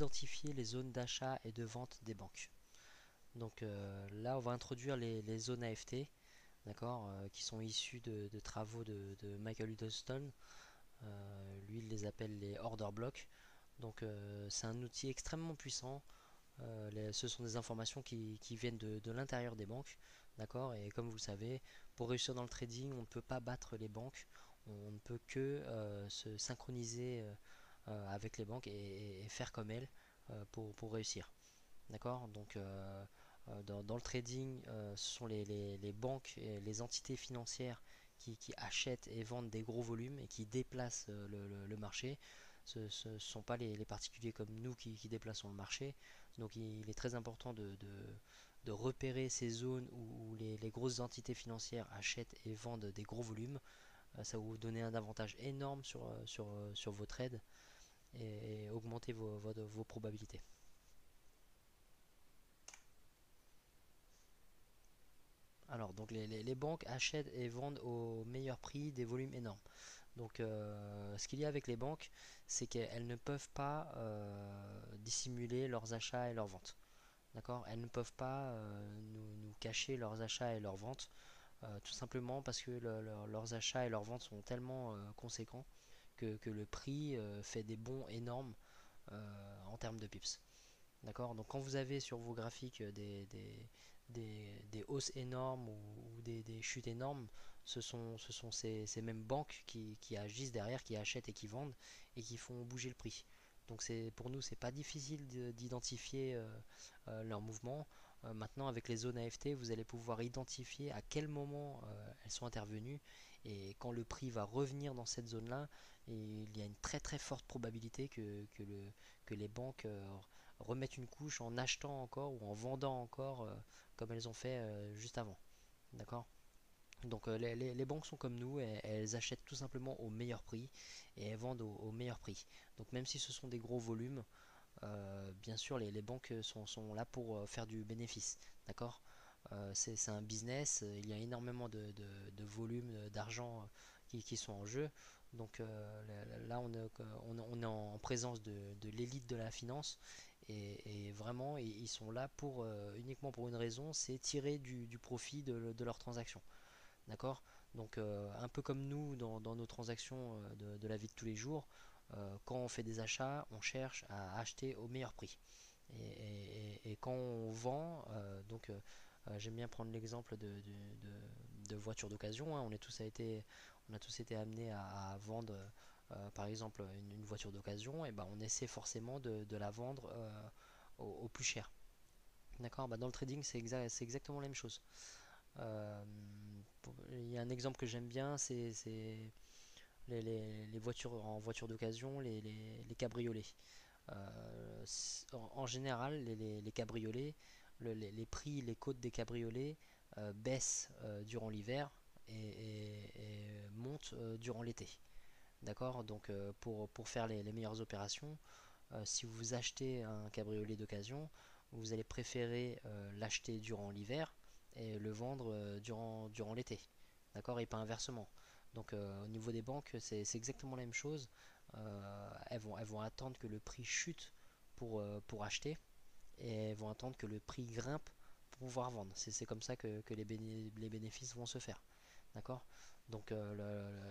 identifier les zones d'achat et de vente des banques. Donc là, on va introduire les zones AFT, d'accord, qui sont issues de travaux de Michael Huddleston. Lui, il les appelle les order blocks. Donc c'est un outil extrêmement puissant. Ce sont des informations qui viennent de l'intérieur des banques, d'accord. Et comme vous le savez, pour réussir dans le trading, on ne peut pas battre les banques. On ne peut que se synchroniser avec les banques et faire comme elles pour réussir. D'accord. Donc dans le trading, ce sont les banques et les entités financières qui achètent et vendent des gros volumes et qui déplacent le marché. Ce ne sont pas les particuliers comme nous qui déplaçons le marché. Donc il est très important de repérer ces zones où les grosses entités financières achètent et vendent des gros volumes. Ça va vous donner un avantage énorme sur vos trades et augmenter vos probabilités. Alors, donc les banques achètent et vendent au meilleur prix des volumes énormes. Donc, ce qu'il y a avec les banques, c'est qu'elles ne peuvent pas dissimuler leurs achats et leurs ventes. D'accord. Elles ne peuvent pas nous cacher leurs achats et leurs ventes, tout simplement parce que leurs achats et leurs ventes sont tellement conséquents que le prix fait des bonds énormes en termes de pips. D'accord. Donc quand vous avez sur vos graphiques des hausses énormes ou des chutes énormes, ce sont ces mêmes banques qui agissent derrière, qui achètent et qui vendent et qui font bouger le prix. Donc pour nous, c'est pas difficile d'identifier leurs mouvements. Maintenant, avec les zones AFT, vous allez pouvoir identifier à quel moment elles sont intervenues, et quand le prix va revenir dans cette zone-là, il y a une très très forte probabilité que les banques remettre une couche en achetant encore ou en vendant encore comme elles ont fait juste avant. D'accord. Donc les banques sont comme nous, elles achètent tout simplement au meilleur prix et elles vendent au meilleur prix. Donc même si ce sont des gros volumes, bien sûr les banques sont là pour faire du bénéfice. D'accord. C'est un business, il y a énormément de volume d'argent qui sont en jeu. Donc là on est en présence de l'élite de la finance, et vraiment ils sont là pour uniquement pour une raison, c'est tirer du profit de leurs transactions. D'accord. Donc un peu comme nous dans nos transactions de la vie de tous les jours, quand on fait des achats, on cherche à acheter au meilleur prix. Et quand on vend, j'aime bien prendre l'exemple de voitures d'occasion, hein. On a tous été amenés à vendre par exemple une voiture d'occasion, et ben on essaie forcément de la vendre au plus cher. D'accord. Bah, dans le trading, c'est exactement la même chose. Euh, il y a un exemple que j'aime bien, c'est les voitures en voiture d'occasion, les cabriolets. En général, les cabriolets, les prix, les cotes des cabriolets baissent durant l'hiver et montent durant l'été. D'accord. Donc pour faire les meilleures opérations, si vous achetez un cabriolet d'occasion, vous allez préférer l'acheter durant l'hiver et le vendre durant l'été. D'accord. Et pas inversement. Donc au niveau des banques, c'est exactement la même chose. Elles vont attendre que le prix chute pour acheter, et elles vont attendre que le prix grimpe pour pouvoir vendre. C'est comme ça que les bénéfices vont se faire. D'accord. Donc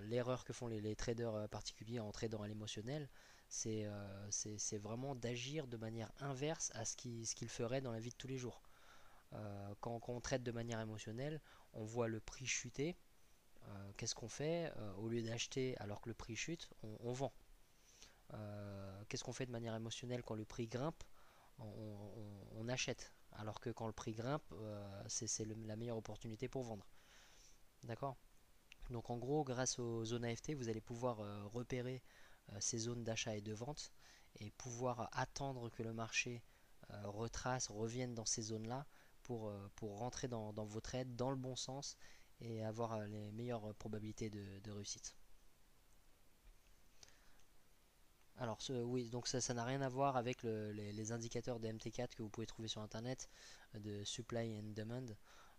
l'erreur que font les traders particuliers en tradant à l'émotionnel, c'est vraiment d'agir de manière inverse à ce qu'ils feraient dans la vie de tous les jours. Quand on trade de manière émotionnelle, on voit le prix chuter. Qu'est-ce qu'on fait? Au lieu d'acheter alors que le prix chute, on vend. Qu'est-ce qu'on fait de manière émotionnelle quand le prix grimpe? On achète. Alors que quand le prix grimpe, c'est la meilleure opportunité pour vendre. D'accord. Donc en gros, grâce aux zones AFT, vous allez pouvoir repérer ces zones d'achat et de vente, et pouvoir attendre que le marché revienne dans ces zones-là pour rentrer dans vos trades dans le bon sens et avoir les meilleures probabilités de réussite. Alors oui, donc ça n'a rien à voir avec les indicateurs de MT4 que vous pouvez trouver sur internet, de supply and demand.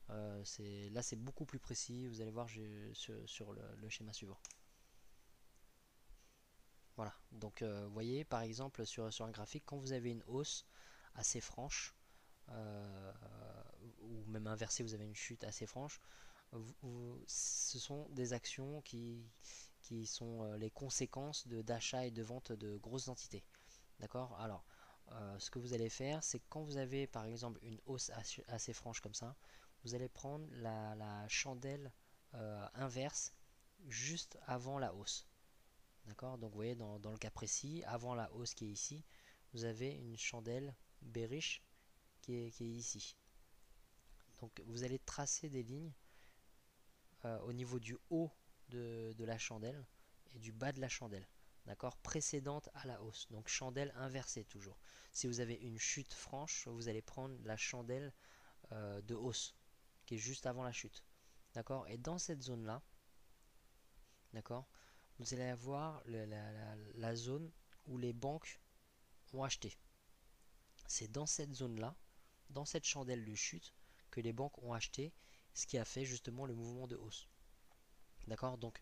Là c'est beaucoup plus précis, vous allez voir sur le schéma suivant. Voilà, donc vous voyez par exemple sur un graphique, quand vous avez une hausse assez franche, euh, ou même inversé, vous avez une chute assez franche, ce sont des actions qui sont les conséquences d'achat et de vente de grosses entités. D'accord? Alors, ce que vous allez faire, c'est que quand vous avez par exemple une hausse assez franche comme ça, vous allez prendre la chandelle inverse juste avant la hausse. D'accord? Donc vous voyez dans le cas précis, avant la hausse qui est ici, vous avez une chandelle bearish qui est ici. Donc vous allez tracer des lignes au niveau du haut de la chandelle et du bas de la chandelle. D'accord? Précédente à la hausse. Donc chandelle inversée toujours. Si vous avez une chute franche, vous allez prendre la chandelle de hausse qui est juste avant la chute. D'accord? Et dans cette zone-là, d'accord, vous allez avoir la zone où les banques ont acheté. C'est dans cette zone-là, dans cette chandelle de chute, que les banques ont acheté, ce qui a fait justement le mouvement de hausse. D'accord? Donc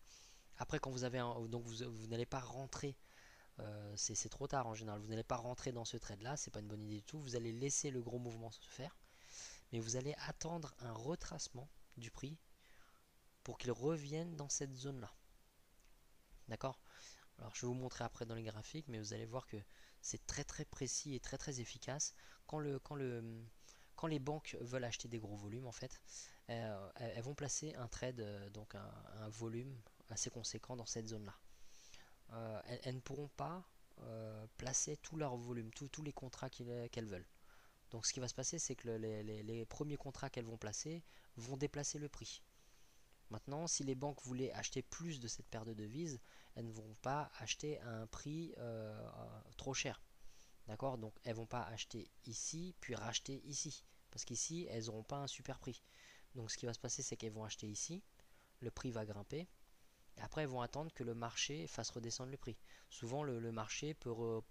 après, quand vous avez donc vous n'allez pas rentrer, c'est trop tard en général, vous n'allez pas rentrer dans ce trade là, c'est pas une bonne idée du tout. Vous allez laisser le gros mouvement se faire, mais vous allez attendre un retracement du prix pour qu'il revienne dans cette zone là. D'accord? Alors je vais vous montrer après dans les graphiques, mais vous allez voir que c'est très précis et très efficace. Quand les banques veulent acheter des gros volumes, en fait, elles vont placer un trade, donc un volume assez conséquent dans cette zone-là. Elles ne pourront pas placer tout leur volume, tous les contrats qu'elles veulent. Donc ce qui va se passer, c'est que les premiers contrats qu'elles vont placer vont déplacer le prix. Maintenant, si les banques voulaient acheter plus de cette paire de devises, elles ne vont pas acheter à un prix trop cher. D'accord? Donc elles ne vont pas acheter ici, puis racheter ici. Parce qu'ici, elles n'auront pas un super prix. Donc ce qui va se passer, c'est qu'elles vont acheter ici, le prix va grimper, et après elles vont attendre que le marché fasse redescendre le prix. Souvent le marché peut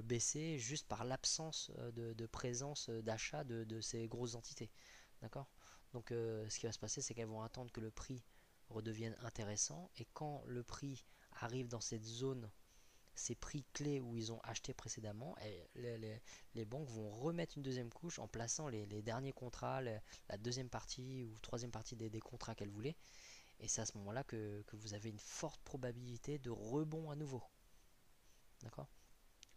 baisser juste par l'absence de présence d'achat de ces grosses entités. D'accord? Donc ce qui va se passer, c'est qu'elles vont attendre que le prix redevienne intéressant, et quand le prix arrive dans cette zone, ces prix clés où ils ont acheté précédemment, et les banques vont remettre une deuxième couche en plaçant les derniers contrats, la deuxième partie ou troisième partie des contrats qu'elles voulaient, et c'est à ce moment là que vous avez une forte probabilité de rebond à nouveau. D'accord?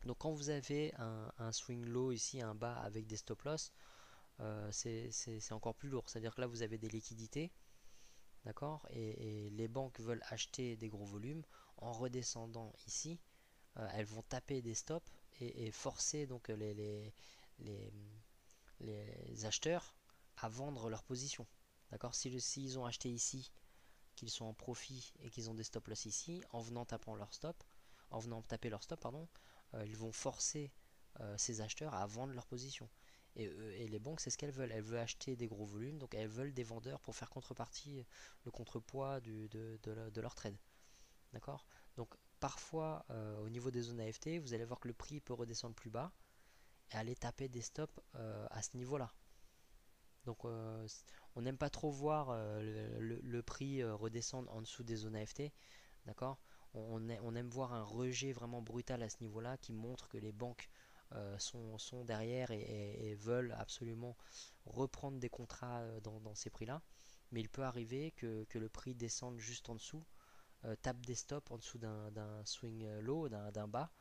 Donc quand vous avez un swing low ici, un bas avec des stop loss, c'est encore plus lourd. C'est à dire que là vous avez des liquidités, d'accord, et les banques veulent acheter des gros volumes. En redescendant ici, elles vont taper des stops et forcer donc les, les acheteurs à vendre leur position. D'accord? S'ils ont acheté ici, qu'ils sont en profit et qu'ils ont des stop loss ici, en venant taper leur stop, pardon, ils vont forcer ces acheteurs à vendre leur position. Et les banques, c'est ce qu'elles veulent. Elles veulent acheter des gros volumes, donc elles veulent des vendeurs pour faire contrepartie, le contrepoids de leur trade. D'accord? Donc parfois, au niveau des zones AFT, vous allez voir que le prix peut redescendre plus bas et aller taper des stops à ce niveau-là. Donc on n'aime pas trop voir le prix redescendre en dessous des zones AFT. D'accord? On aime voir un rejet vraiment brutal à ce niveau-là qui montre que les banques sont derrière et veulent absolument reprendre des contrats dans ces prix-là. Mais il peut arriver que le prix descende juste en dessous, tape des stops en dessous d'un swing low, d'un bas,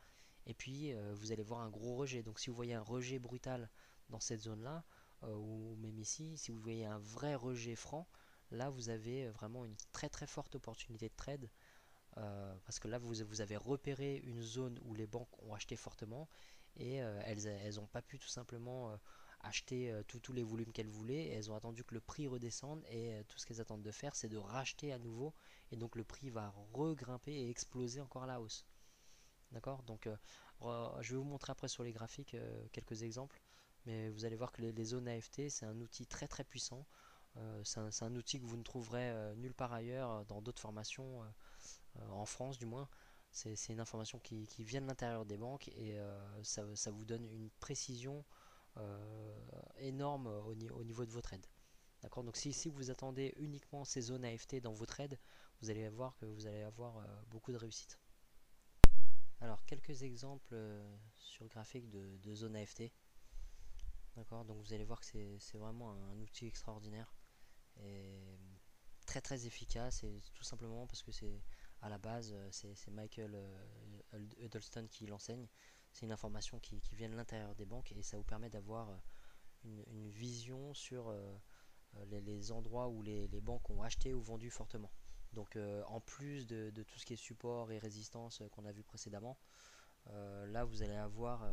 et puis vous allez voir un gros rejet. Donc si vous voyez un rejet brutal dans cette zone-là, ou même ici, si vous voyez un vrai rejet franc, là vous avez vraiment une très forte opportunité de trade, parce que là vous avez repéré une zone où les banques ont acheté fortement, et elles n'ont pas pu tout simplement acheter tous les volumes qu'elles voulaient, et elles ont attendu que le prix redescende, et tout ce qu'elles attendent de faire, c'est de racheter à nouveau, et donc le prix va regrimper et exploser encore à la hausse. D'accord? Donc je vais vous montrer après sur les graphiques quelques exemples, mais vous allez voir que les zones AFT, c'est un outil très puissant. C'est un outil que vous ne trouverez nulle part ailleurs dans d'autres formations, en France du moins. C'est une information qui vient de l'intérieur des banques, et ça vous donne une précision énorme au niveau de vos trades. D'accord? Donc si vous attendez uniquement ces zones AFT dans vos trades, vous allez voir que vous allez avoir beaucoup de réussite. Alors, quelques exemples sur graphique de zone AFT. D'accord, donc vous allez voir que c'est vraiment un outil extraordinaire et très très efficace, et tout simplement parce que c'est à la base c'est Michael Huddleston qui l'enseigne. C'est une information qui vient de l'intérieur des banques, et ça vous permet d'avoir une vision sur les endroits où les banques ont acheté ou vendu fortement. Donc en plus de tout ce qui est support et résistance qu'on a vu précédemment, là vous allez avoir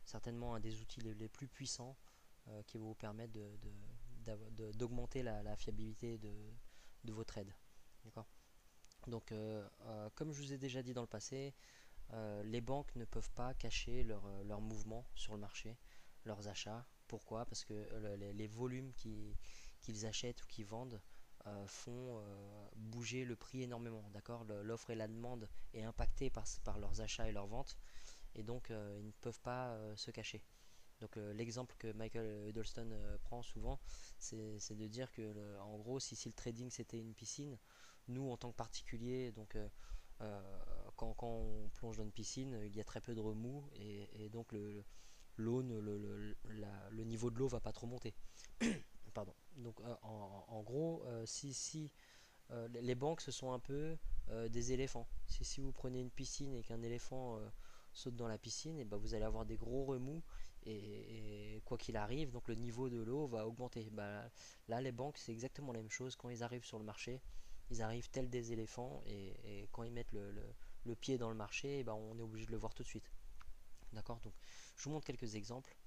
certainement un des outils les plus puissants qui va vous permettre d'augmenter la fiabilité de vos trades. D'accord. Donc comme je vous ai déjà dit dans le passé, les banques ne peuvent pas cacher leurs mouvements sur le marché, leurs achats. Pourquoi? Parce que les volumes qu'ils achètent ou qu'ils vendent font bouger le prix énormément. D'accord. L'offre et la demande est impactée par leurs achats et leurs ventes, et donc ils ne peuvent pas se cacher. Donc l'exemple que Michael Huddleston prend souvent, c'est de dire que en gros, si le trading c'était une piscine, nous en tant que particulier, donc quand on plonge dans une piscine, il y a très peu de remous, et donc l'eau, le niveau de l'eau va pas trop monter. Pardon. Donc en gros, si les banques, ce sont un peu des éléphants. Si vous prenez une piscine et qu'un éléphant saute dans la piscine, et ben vous allez avoir des gros remous, et quoi qu'il arrive, donc le niveau de l'eau va augmenter. Bah, là, les banques, c'est exactement la même chose. Quand ils arrivent sur le marché, ils arrivent tels des éléphants, et quand ils mettent le pied dans le marché, et ben on est obligé de le voir tout de suite. D'accord. Donc, je vous montre quelques exemples.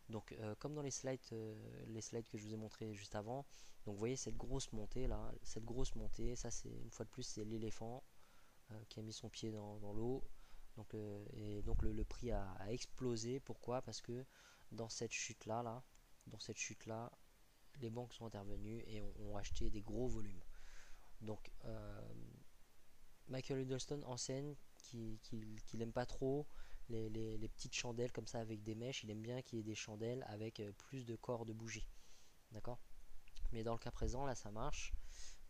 Donc, comme dans les slides que je vous ai montré juste avant, donc vous voyez cette grosse montée là, cette grosse montée, ça c'est une fois de plus c'est l'éléphant qui a mis son pied dans l'eau. Donc, et donc le prix a explosé. Pourquoi? Parce que dans cette chute là, dans cette chute là, les banques sont intervenues et ont acheté des gros volumes. Donc, Michael Huddleston enseigne qu'il n'aime pas trop les petites chandelles comme ça avec des mèches. Il aime bien qu'il y ait des chandelles avec plus de corps de bougie. D'accord. Mais dans le cas présent, là, ça marche.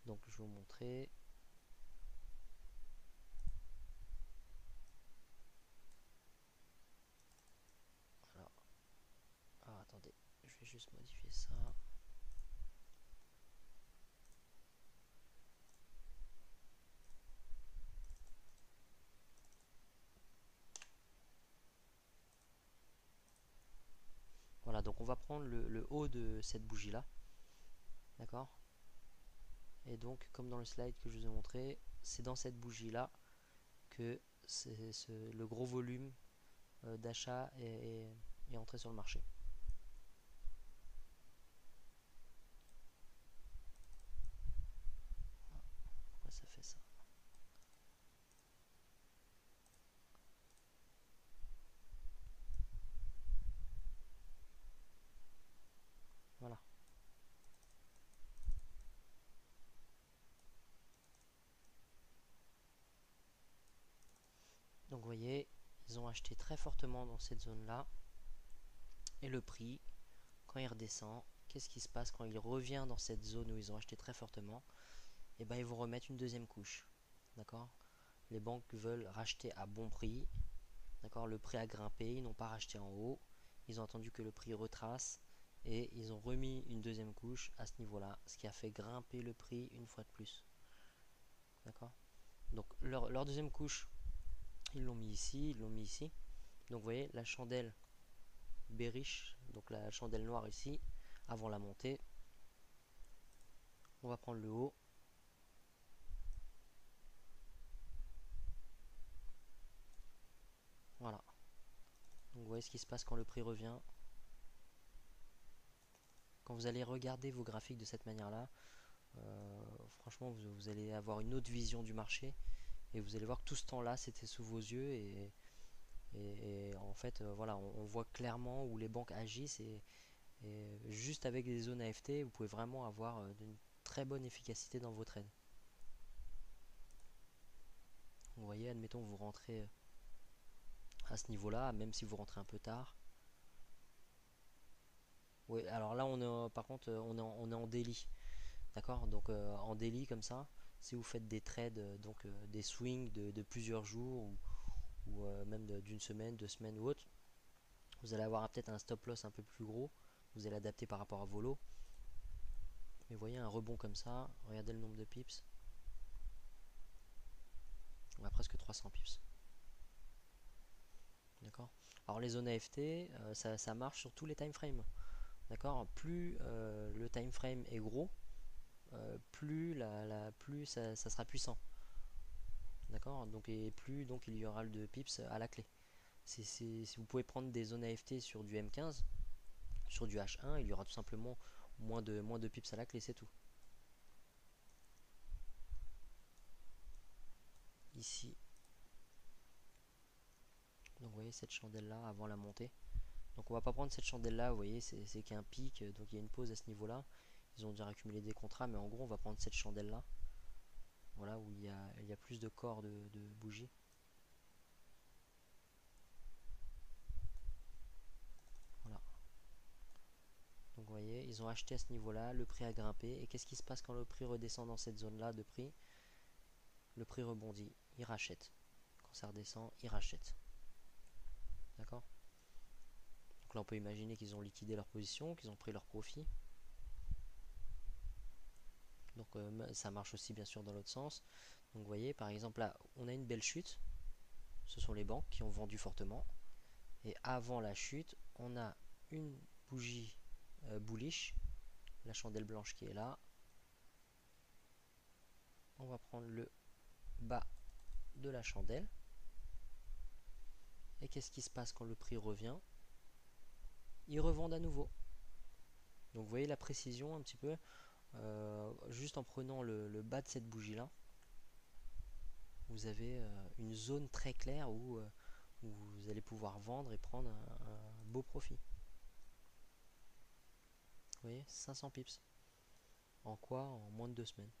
Donc, je vais vous montrer. Alors, attendez, je vais juste modifier ça. Voilà, donc on va prendre le haut de cette bougie là. D'accord. Et donc, comme dans le slide que je vous ai montré, c'est dans cette bougie là que le gros volume d'achat est entré sur le marché. Pourquoi ça fait ça? Voilà. Donc vous voyez, ils ont acheté très fortement dans cette zone là. Et le prix, quand il redescend, qu'est-ce qui se passe quand il revient dans cette zone où ils ont acheté très fortement? Et ben ils vont remettre une deuxième couche. D'accord. Les banques veulent racheter à bon prix. D'accord. Le prix a grimpé, ils n'ont pas racheté en haut. Ils ont attendu que le prix retrace, et ils ont remis une deuxième couche à ce niveau-là, ce qui a fait grimper le prix une fois de plus. D'accord. Donc leur deuxième couche, ils l'ont mis ici, ils l'ont mis ici. Donc vous voyez la chandelle bearish, donc la chandelle noire ici, avant la montée. On va prendre le haut. Voilà. Donc vous voyez ce qui se passe quand le prix revient. Quand vous allez regarder vos graphiques de cette manière-là, franchement, vous allez avoir une autre vision du marché, et vous allez voir que tout ce temps-là, c'était sous vos yeux, et en fait, voilà, on voit clairement où les banques agissent, et juste avec des zones AFT, vous pouvez vraiment avoir une très bonne efficacité dans vos trades. Vous voyez, admettons, vous rentrez à ce niveau-là, même si vous rentrez un peu tard. Oui, alors là, par contre, on est en daily. D'accord. Donc en daily comme ça, si vous faites des trades, donc des swings de plusieurs jours, ou même d'une semaine, 2 semaines ou autre, vous allez avoir peut-être un stop loss un peu plus gros. Vous allez adapter par rapport à vos lots. Mais vous voyez un rebond comme ça, regardez le nombre de pips. On a presque 300 pips. D'accord. Alors les zones AFT, ça marche sur tous les time frames. D'accord. Plus le time frame est gros, plus ça sera puissant. D'accord. Donc et plus donc il y aura de pips à la clé. Si vous pouvez prendre des zones AFT sur du M15, sur du H1, il y aura tout simplement moins de pips à la clé, c'est tout. Ici, donc vous voyez cette chandelle là avant la montée. Donc on va pas prendre cette chandelle là, vous voyez, c'est qu'il y a un pic, donc il y a une pause à ce niveau là. Ils ont déjà accumulé des contrats, mais en gros on va prendre cette chandelle là, voilà, où il y a plus de corps de bougies. Voilà. Donc vous voyez, ils ont acheté à ce niveau là, le prix a grimpé, et qu'est-ce qui se passe quand le prix redescend dans cette zone là de prix? Le prix rebondit, ils rachètent. Quand ça redescend, ils rachètent. D'accord. Donc là on peut imaginer qu'ils ont liquidé leur position, qu'ils ont pris leur profit. Donc ça marche aussi bien sûr dans l'autre sens. Donc vous voyez par exemple là on a une belle chute. Ce sont les banques qui ont vendu fortement. Et avant la chute on a une bougie bullish. La chandelle blanche qui est là. On va prendre le bas de la chandelle. Et qu'est-ce qui se passe quand le prix revient? Ils revendent à nouveau. Donc vous voyez la précision un petit peu. Juste en prenant le bas de cette bougie là, vous avez une zone très claire où vous allez pouvoir vendre et prendre un beau profit. Vous voyez, 500 pips. En quoi? En moins de 2 semaines.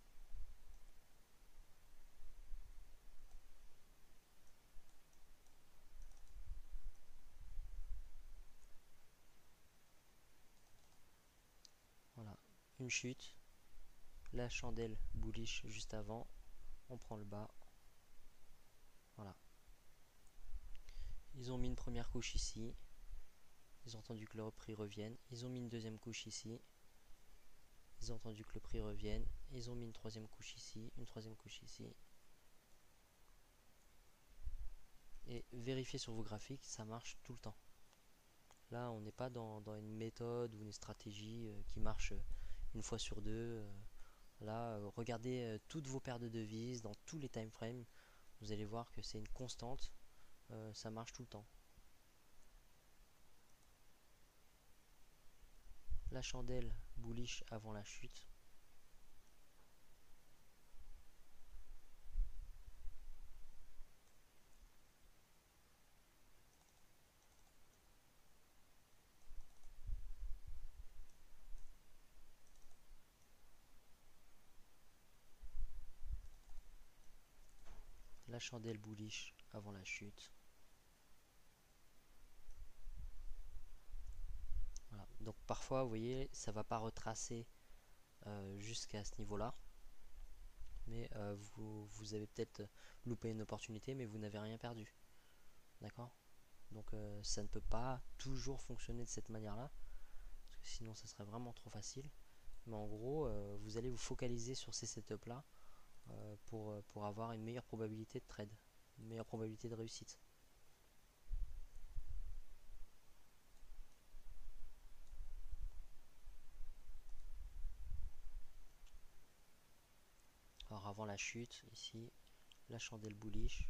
Voilà, une chute, la chandelle bullish juste avant, on prend le bas. Voilà. Ils ont mis une première couche ici. Ils ont entendu que le prix revienne. Ils ont mis une deuxième couche ici. Ils ont entendu que le prix revienne. Ils ont mis une troisième couche ici, une troisième couche ici. Et vérifiez sur vos graphiques, ça marche tout le temps. Là, on n'est pas dans une méthode ou une stratégie qui marche une fois sur deux. Là, regardez toutes vos paires de devises dans tous les time frames. Vous allez voir que c'est une constante. Ça marche tout le temps. La chandelle bullish avant la chute. La chandelle bullish avant la chute. Voilà. Donc parfois, vous voyez, ça va pas retracer jusqu'à ce niveau-là. Mais vous avez peut-être loupé une opportunité, mais vous n'avez rien perdu. D'accord? Donc ça ne peut pas toujours fonctionner de cette manière-là, parce que sinon ça serait vraiment trop facile. Mais en gros, vous allez vous focaliser sur ces setups-là pour avoir une meilleure probabilité de trade, une meilleure probabilité de réussite. Alors avant la chute, ici, la chandelle bullish.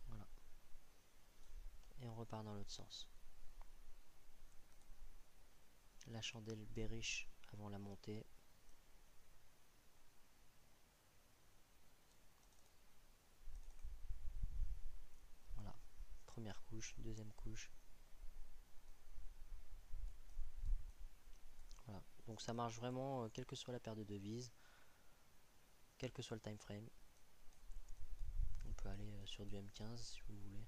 Voilà. Et on repart dans l'autre sens. La chandelle bearish avant la montée. Voilà. Première couche, deuxième couche. Voilà. Donc ça marche vraiment, quelle que soit la paire de devises, quel que soit le time frame. On peut aller sur du M15 si vous voulez.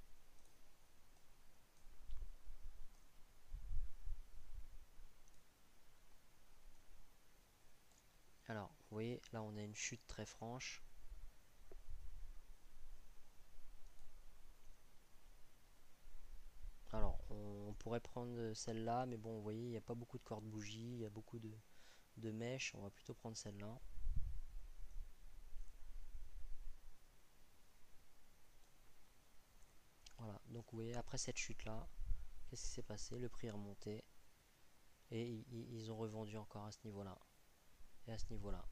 vous voyez, là on a une chute très franche. Alors, on pourrait prendre celle-là, mais bon, vous voyez, il n'y a pas beaucoup de cordes bougies, il y a beaucoup de mèches. On va plutôt prendre celle-là. Voilà, donc vous voyez, après cette chute-là, qu'est-ce qui s'est passé? Le prix est remonté et ils ont revendu encore à ce niveau-là et à ce niveau-là.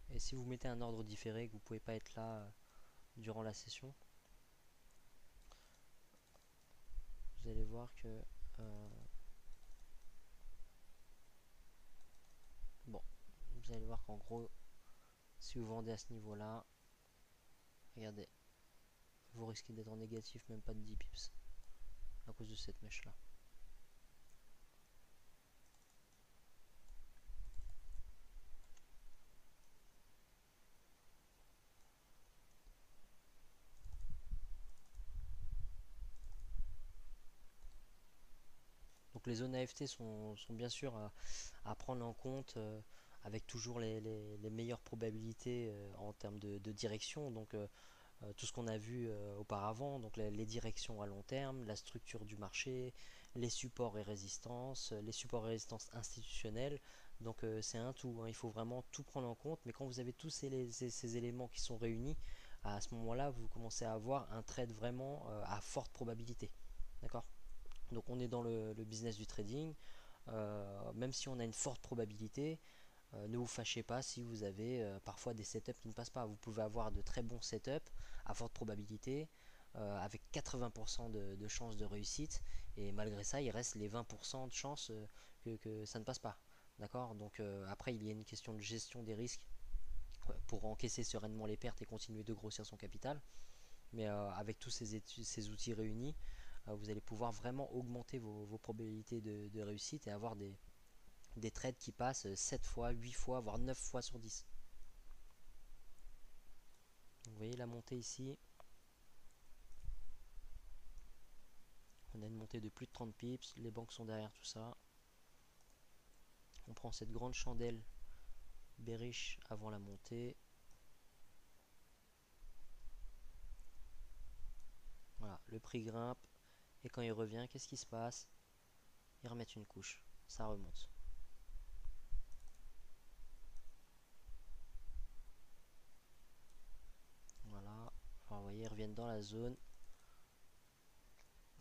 Et si vous mettez un ordre différé, que vous ne pouvez pas être là durant la session, vous allez voir que bon, vous allez voir qu'en gros, si vous vendez à ce niveau-là, regardez, vous risquez d'être en négatif, même pas de 10 pips à cause de cette mèche là. Donc les zones AFT sont bien sûr à prendre en compte avec toujours les meilleures probabilités en termes de direction. Donc tout ce qu'on a vu auparavant, donc les directions à long terme, la structure du marché, les supports et résistances, les supports et résistances institutionnels. Donc c'est un tout, hein. Il faut vraiment tout prendre en compte. Mais quand vous avez tous ces éléments qui sont réunis, à ce moment-là, vous commencez à avoir un trade vraiment à forte probabilité. D'accord? Donc on est dans le business du trading. Même si on a une forte probabilité, ne vous fâchez pas si vous avez parfois des setups qui ne passent pas. Vous pouvez avoir de très bons setups à forte probabilité avec 80% de chances de réussite et malgré ça il reste les 20% de chances que ça ne passe pas. D'accord. Donc après il y a une question de gestion des risques pour encaisser sereinement les pertes et continuer de grossir son capital. Mais avec tous ces outils réunis, vous allez pouvoir vraiment augmenter vos probabilités de réussite et avoir des trades qui passent 7 fois, 8 fois, voire 9 fois sur 10. Donc, vous voyez la montée ici, on a une montée de plus de 30 pips, les banques sont derrière tout ça. On prend cette grande chandelle bearish avant la montée. Voilà, le prix grimpe et quand il revient, qu'est-ce qui se passe? Ils remettent une couche, ça remonte. Voilà, alors vous voyez, ils reviennent dans la zone.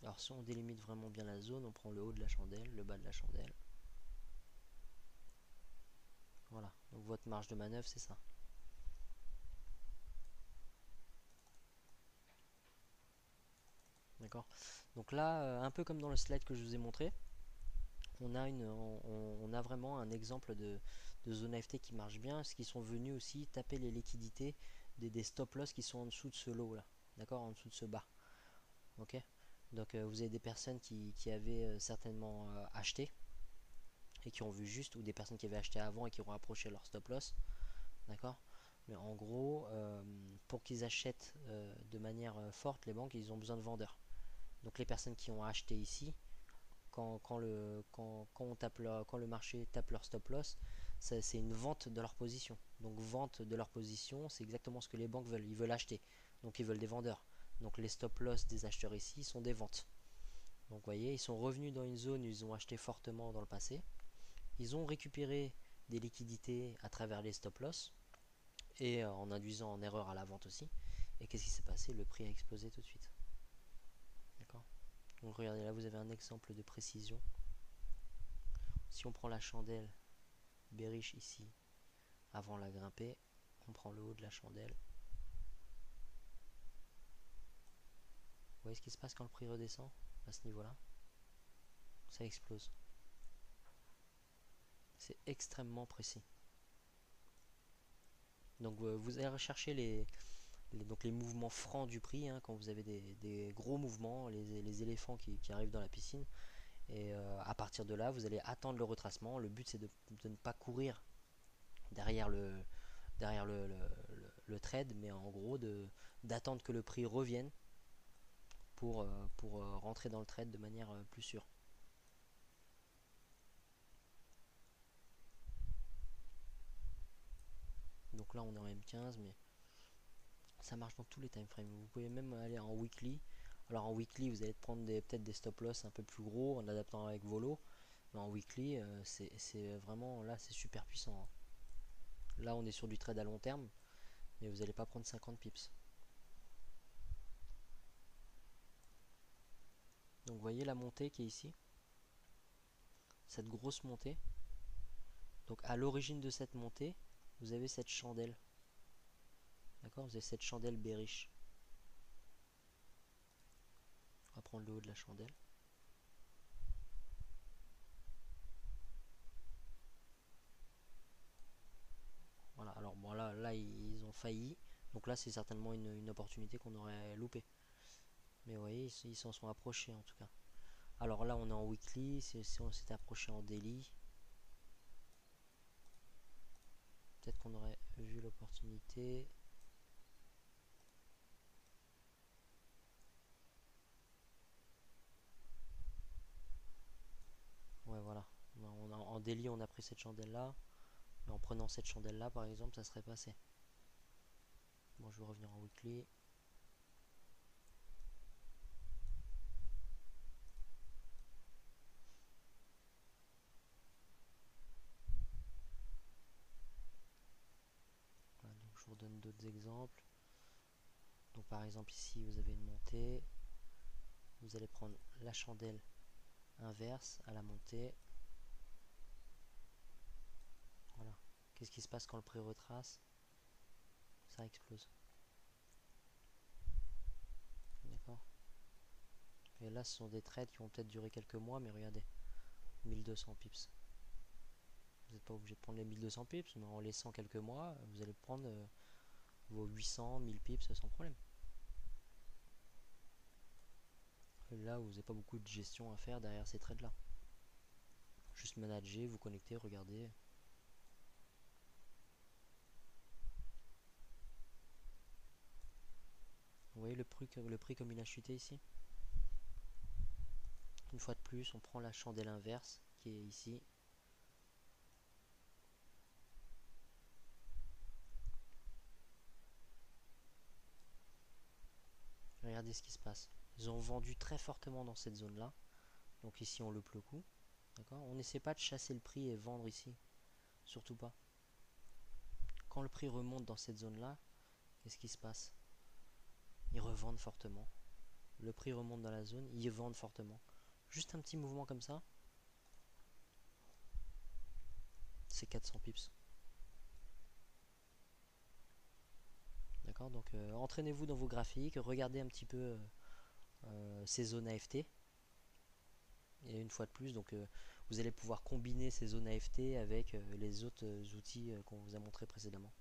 Alors si on délimite vraiment bien la zone, on prend le haut de la chandelle, le bas de la chandelle. Voilà, donc votre marge de manœuvre c'est ça. D'accord. Donc là, un peu comme dans le slide que je vous ai montré, on a vraiment un exemple de zone AFT qui marche bien, ce qui sont venus aussi taper les liquidités des stop loss qui sont en dessous de ce lot là, d'accord, en dessous de ce bas. Ok. Donc vous avez des personnes qui avaient certainement acheté et qui ont vu juste, ou des personnes qui avaient acheté avant et qui ont approché leur stop loss, d'accord. Mais en gros, pour qu'ils achètent de manière forte, les banques, ils ont besoin de vendeurs. Donc les personnes qui ont acheté ici, quand le marché tape leur stop loss, c'est une vente de leur position. Donc vente de leur position, c'est exactement ce que les banques veulent. Ils veulent acheter, donc ils veulent des vendeurs. Donc les stop loss des acheteurs ici sont des ventes. Donc vous voyez, ils sont revenus dans une zone où ils ont acheté fortement dans le passé. Ils ont récupéré des liquidités à travers les stop loss et en induisant en erreur à la vente aussi. Et qu'est-ce qui s'est passé? Le prix a explosé tout de suite. D'accord. Donc regardez, là vous avez un exemple de précision. Si on prend la chandelle bearish ici avant la grimper, on prend le haut de la chandelle. Vous voyez ce qui se passe quand le prix redescend à ce niveau-là? Ça explose. C'est extrêmement précis. Donc vous allez rechercher donc les mouvements francs du prix, hein, quand vous avez des gros mouvements, les éléphants qui arrivent dans la piscine. Et à partir de là, vous allez attendre le retracement. Le but c'est de ne pas courir derrière le trade, mais en gros d'attendre que le prix revienne pour rentrer dans le trade de manière plus sûre. Donc là on est en M15, mais ça marche dans tous les time frames. Vous pouvez même aller en weekly. Alors en weekly vous allez prendre peut-être des stop loss un peu plus gros en adaptant avec volo, mais en weekly c'est vraiment là c'est super puissant, hein. Là on est sur du trade à long terme, mais vous n'allez pas prendre 50 pips. Donc vous voyez la montée qui est ici, cette grosse montée. Donc à l'origine de cette montée, vous avez cette chandelle. D'accord, vous avez cette chandelle bearish. On va prendre le haut de la chandelle. Voilà, alors bon là ils ont failli. Donc là c'est certainement une opportunité qu'on aurait loupé. Mais vous voyez, ils s'en sont approchés en tout cas. Alors là on est en weekly, si on s'était approché en daily, peut-être qu'on aurait vu l'opportunité. Ouais voilà, en daily on a pris cette chandelle là. Mais en prenant cette chandelle là par exemple ça serait passé. Bon je vais revenir en weekly. Voilà, donc je vous redonne d'autres exemples. Donc par exemple ici vous avez une montée, vous allez prendre la chandelle inverse à la montée. Voilà. Qu'est-ce qui se passe quand le prix retrace? Ça explose. D'accord. Et là ce sont des trades qui vont peut-être durer quelques mois, mais regardez, 1200 pips. Vous n'êtes pas obligé de prendre les 1200 pips, mais en laissant quelques mois, vous allez prendre vos 800, 1000 pips sans problème. Et là, vous n'avez pas beaucoup de gestion à faire derrière ces trades là. Juste manager, vous connecter, regarder. Vous voyez le prix comme il a chuté ici. Une fois de plus, on prend la chandelle inverse qui est ici. Regardez ce qui se passe. Ils ont vendu très fortement dans cette zone là. Donc ici on loupe le coup. D'accord. On n'essaie pas de chasser le prix et vendre ici. Surtout pas. Quand le prix remonte dans cette zone là, qu'est-ce qui se passe? Ils revendent fortement. Le prix remonte dans la zone, ils vendent fortement. Juste un petit mouvement comme ça, c'est 400 pips. D'accord. Donc entraînez-vous dans vos graphiques, regardez un petit peu ces zones AFT. Et une fois de plus, donc vous allez pouvoir combiner ces zones AFT avec les autres outils qu'on vous a montré précédemment.